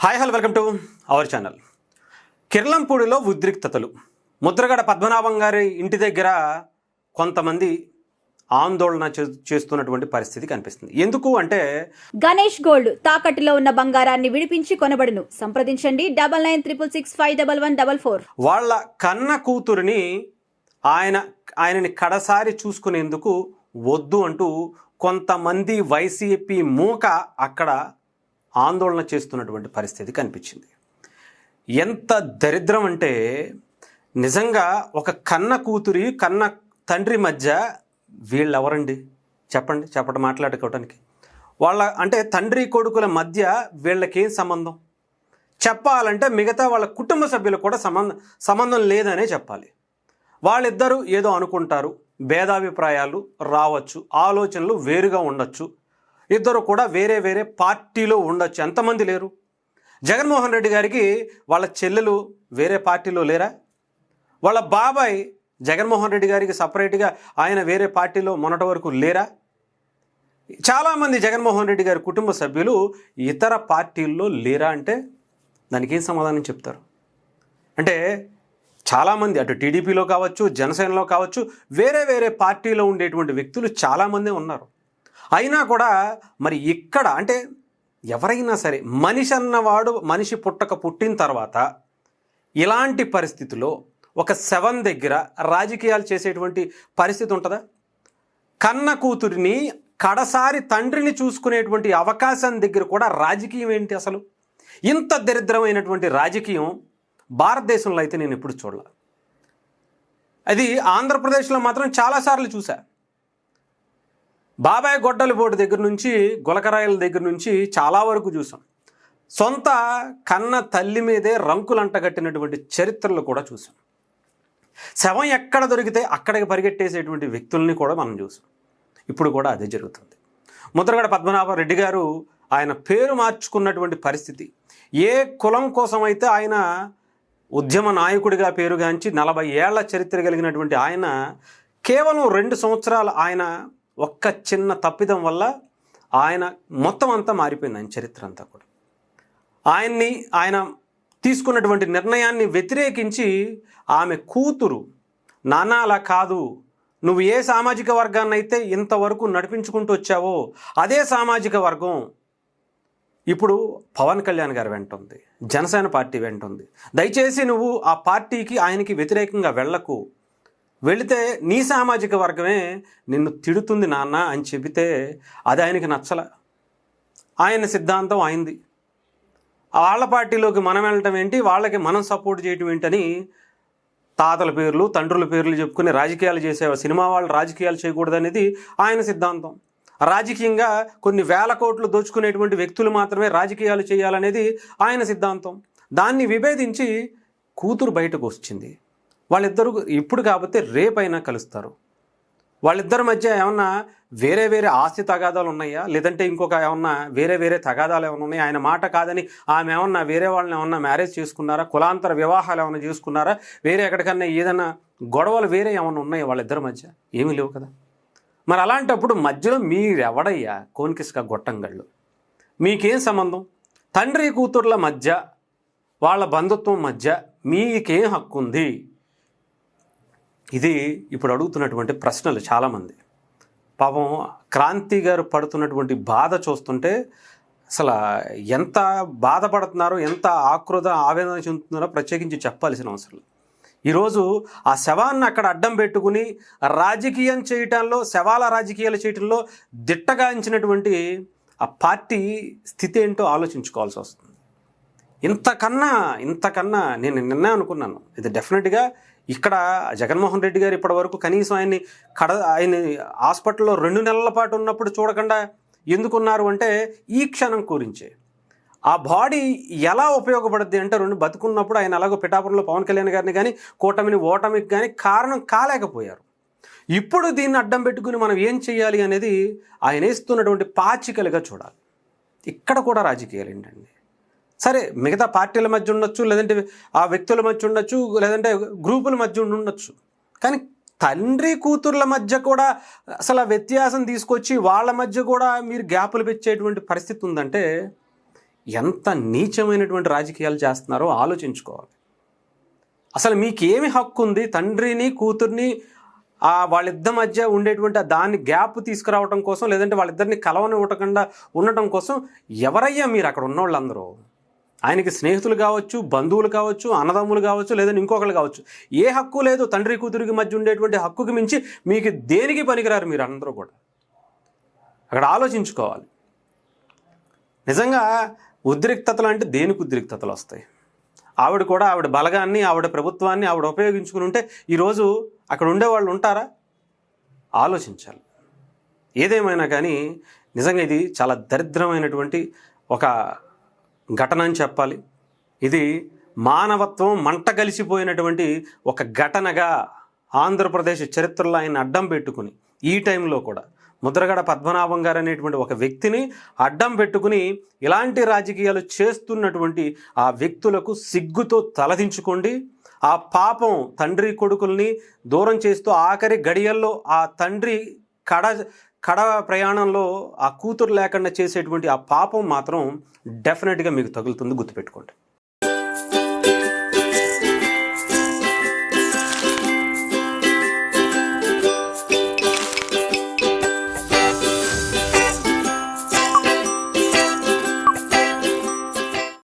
Hi hello welcome to our channel. కిర్లంపూడిలో ఉద్రిక్తతలు. ముద్రగడ పద్మనాభం గారి ఇంటి దగ్గర కొంతమంది ఆందోళన చేస్తున్నటువంటి పరిస్థితి కనిపిస్తుంది. ఎందుకు అంటే గణేష్ గోల్డ్ తాకట్టులో ఉన్న బంగారాన్ని విడిపించి కొనబడును. సంప్రదించండి 9966651144. వాళ్ళ కన్న కూతురిని ఆయనని కడసారి చూసుకునేందుకు వద్దు అంటూ కొంతమంది వైసీపీ మూక అక్కడ ఆందోళన చేస్తున్నటువంటి పరిస్థితి కనిపించింది. ఎంత దరిద్రం అంటే నిజంగా ఒక కన్న కూతురి కన్న తండ్రి మధ్య వీళ్ళెవరండి చెప్పండి మాట్లాడుకోవటానికి. వాళ్ళ అంటే తండ్రి కొడుకుల మధ్య వీళ్ళకేం సంబంధం చెప్పాలంటే మిగతా వాళ్ళ కుటుంబ సభ్యులకు కూడా సంబంధం లేదనే చెప్పాలి. వాళ్ళిద్దరూ ఏదో అనుకుంటారు, భేదాభిప్రాయాలు రావచ్చు, ఆలోచనలు వేరుగా ఉండొచ్చు, ఇద్దరు కూడా వేరే వేరే పార్టీలో ఉండొచ్చు. ఎంతమంది లేరు? జగన్మోహన్ రెడ్డి గారికి వాళ్ళ చెల్లెలు వేరే పార్టీలో లేరా? వాళ్ళ బాబాయ్ జగన్మోహన్ రెడ్డి గారికి సపరేట్గా ఆయన వేరే పార్టీలో మొన్నటి వరకు లేరా? చాలామంది జగన్మోహన్ రెడ్డి గారి కుటుంబ సభ్యులు ఇతర పార్టీల్లో లేరా అంటే దానికి ఏం సమాధానం చెప్తారు? అంటే చాలామంది అటు టీడీపీలో కావచ్చు, జనసేనలో కావచ్చు, వేరే వేరే పార్టీలో ఉండేటువంటి వ్యక్తులు చాలామంది ఉన్నారు. అయినా కూడా మరి ఇక్కడ అంటే ఎవరైనా సరే మనిషి అన్నవాడు మనిషి పుట్టిన తర్వాత ఇలాంటి పరిస్థితిలో ఒక శవం దగ్గర రాజకీయాలు చేసేటువంటి పరిస్థితి ఉంటుందా? కన్న కూతురిని కడసారి తండ్రిని చూసుకునేటువంటి అవకాశం దగ్గర కూడా రాజకీయం ఏంటి అసలు? ఇంత దరిద్రమైనటువంటి రాజకీయం భారతదేశంలో అయితే నేను ఎప్పుడు చూడలే. అది ఆంధ్రప్రదేశ్లో మాత్రం చాలాసార్లు చూసా. బాబాయ్ గొడ్డలిపోటు దగ్గర నుంచి గులకరాయల దగ్గర నుంచి చాలా వరకు చూసాం. సొంత కన్న తల్లి మీదే రంకులు అంటగట్టినటువంటి చరిత్రలు కూడా చూసాం. శవం ఎక్కడ దొరికితే అక్కడికి పరిగెట్టేసేటువంటి వ్యక్తుల్ని కూడా మనం చూసాం. ఇప్పుడు కూడా అదే జరుగుతుంది. ముద్రగడ పద్మనాభ రెడ్డి గారు ఆయన పేరు మార్చుకున్నటువంటి పరిస్థితి. ఏ కులం కోసం అయితే ఆయన ఉద్యమ నాయకుడిగా పేరుగాంచి 40 ఏళ్ల చరిత్ర కలిగినటువంటి ఆయన కేవలం 2 సంవత్సరాలు ఆయన ఒక్క చిన్న తప్పిదం వల్ల ఆయన మొత్తం అంతా మారిపోయింది. ఆయన చరిత్ర అంతా కూడా ఆయన తీసుకున్నటువంటి నిర్ణయాన్ని వ్యతిరేకించి ఆమె కూతురు నాన్న అలా కాదు, నువ్వు ఏ సామాజిక వర్గాన్ని అయితే ఇంతవరకు నడిపించుకుంటూ వచ్చావో అదే సామాజిక వర్గం ఇప్పుడు పవన్ కళ్యాణ్ గారు వెంట ఉంది, జనసేన పార్టీ వెంట ఉంది, దయచేసి నువ్వు ఆ పార్టీకి ఆయనకి వ్యతిరేకంగా వెళ్ళకు, వెళితే నీ సామాజిక వర్గమే నిన్ను తిడుతుంది నాన్న అని చెబితే అది ఆయనకి నచ్చల. ఆయన సిద్ధాంతం అయింది. వాళ్ళ పార్టీలోకి మనం వెళ్ళటం ఏంటి, వాళ్ళకి మనం సపోర్ట్ చేయటం ఏంటని తాతల పేర్లు తండ్రుల పేర్లు చెప్పుకుని రాజకీయాలు చేసేవారు. సినిమా వాళ్ళు రాజకీయాలు చేయకూడదనేది ఆయన సిద్ధాంతం. రాజకీయంగా కొన్ని వేల కోట్లు దోచుకునేటువంటి వ్యక్తులు మాత్రమే రాజకీయాలు చేయాలనేది ఆయన సిద్ధాంతం. దాన్ని విభేదించి కూతురు బయటకు వచ్చింది. వాళ్ళిద్దరూ ఇప్పుడు కాకపోతే రేపైనా కలుస్తారు. వాళ్ళిద్దరి మధ్య ఏమన్నా వేరే వేరే ఆస్తి తగాదాలు ఉన్నాయా, లేదంటే ఇంకొక ఏమన్నా వేరే వేరే తగాదాలు ఏమైనా ఉన్నాయా? ఆయన మాట కాదని ఆమె ఏమన్నా వేరే వాళ్ళని ఏమన్నా మ్యారేజ్ చేసుకున్నారా, కులాంతర వివాహాలు ఏమైనా చేసుకున్నారా, వేరే ఎక్కడికన్నా ఏదైనా గొడవలు వేరే ఏమైనా ఉన్నాయా వాళ్ళిద్దరి మధ్య? ఏమీ లేవు కదా. మరి అలాంటప్పుడు మధ్యలో మీరెవడయ్యా కోన్కిస్క గొట్టంగళ్ళు? మీకేం సంబంధం? తండ్రి కూతుర్ల మధ్య వాళ్ళ బంధుత్వం మధ్య మీకేం హక్కు ఉంది? ఇది ఇప్పుడు అడుగుతున్నటువంటి ప్రశ్నలు చాలామంది. పాపం క్రాంతి గారు పడుతున్నటువంటి బాధ చూస్తుంటే అసలు ఎంత బాధపడుతున్నారో, ఎంత ఆవేదన చెందుతున్నారో ప్రత్యేకించి చెప్పాల్సిన అవసరం. ఈరోజు ఆ శవాన్ని అక్కడ అడ్డం పెట్టుకుని రాజకీయం చేయటంలో, శవాల రాజకీయాలు చేయటంలో దిట్టగాంచినటువంటి ఆ పార్టీ స్థితి ఏంటో ఆలోచించుకోవాల్సి వస్తుంది. ఇంతకన్నా నేను నిన్నే అనుకున్నాను, ఇది డెఫినెట్గా ఇక్కడ జగన్మోహన్ రెడ్డి గారు ఇప్పటి వరకు కనీసం ఆయన హాస్పిటల్లో 2 నెలల పాటు ఉన్నప్పుడు చూడకుండా ఎందుకున్నారు అంటే ఈ క్షణం గురించే. ఆ బాడీ ఎలా ఉపయోగపడుద్ది అంటే బతుకున్నప్పుడు ఆయన అలాగో పిఠాపురంలో పవన్ కళ్యాణ్ గారిని కానీ ఓటమికి కానీ కారణం కాలేకపోయారు. ఇప్పుడు దీన్ని అడ్డం పెట్టుకుని మనం ఏం చేయాలి అనేది ఆయన వేస్తున్నటువంటి పాచికలుగా చూడాలి. ఇక్కడ కూడా రాజకీయాలు ఏంటండి? సరే, మిగతా పార్టీల మధ్య ఉండొచ్చు, లేదంటే ఆ వ్యక్తుల మధ్య ఉండొచ్చు, లేదంటే గ్రూపుల మధ్య ఉండొచ్చు, కానీ తండ్రి కూతుర్ల మధ్య కూడా అసలు వ్యత్యాసం తీసుకొచ్చి వాళ్ళ మధ్య కూడా మీరు గ్యాపులు పెంచేటువంటి పరిస్థితి ఉందంటే ఎంత నీచమైనటువంటి రాజకీయాలు చేస్తున్నారో ఆలోచించుకోవాలి. అసలు మీకేమి హక్కు ఉంది తండ్రిని కూతుర్ని వాళ్ళిద్దరి మధ్య ఉండేటువంటి దాన్ని గ్యాప్ తీసుకురావడం కోసం, లేదంటే వాళ్ళిద్దరిని కలవనివ్వకుండా ఉండటం కోసం ఎవరయ్యా మీరు అక్కడ ఉన్నోళ్ళందరూ? ఆయనకి స్నేహితులు కావచ్చు, బంధువులు కావచ్చు, అన్నదమ్ములు కావచ్చు, లేదంటే ఇంకొకరు కావచ్చు. ఏ హక్కు లేదు. తండ్రి కూతురికి మధ్య ఉండేటువంటి హక్కుకి మించి మీకు దేనికి పనికిరారు మీరు అందరూ కూడా. అక్కడ ఆలోచించుకోవాలి. నిజంగా ఉద్రిక్తతలు అంటే దేనికి ఉద్రిక్తతలు వస్తాయి? ఆవిడ బలగాన్ని, ఆవిడ ప్రభుత్వాన్ని ఆవిడ ఉపయోగించుకుని ఉంటే ఈరోజు అక్కడ ఉండేవాళ్ళు ఉంటారా? ఆలోచించాలి. ఏదేమైనా కానీ నిజంగా ఇది చాలా దరిద్రమైనటువంటి ఒక ఘటన అని చెప్పాలి. ఇది మానవత్వం మంట కలిసిపోయినటువంటి ఒక ఘటనగా ఆంధ్రప్రదేశ్ చరిత్రలో ఆయన అడ్డం పెట్టుకుని, ఈ టైంలో కూడా ముద్రగడ పద్మనాభం గారు అనేటువంటి ఒక వ్యక్తిని అడ్డం పెట్టుకుని ఇలాంటి రాజకీయాలు చేస్తున్నటువంటి ఆ వ్యక్తులకు సిగ్గుతో తలదించుకోండి. ఆ పాపం తండ్రి కొడుకుల్ని దూరం చేస్తూ ఆఖరి గడియల్లో ఆ తండ్రి కడ ప్రయాణంలో ఆ కూతురు లేకుండా చేసేటువంటి ఆ పాపం మాత్రం డెఫినెట్గా మీకు తగులుతుంది, గుర్తుపెట్టుకోండి.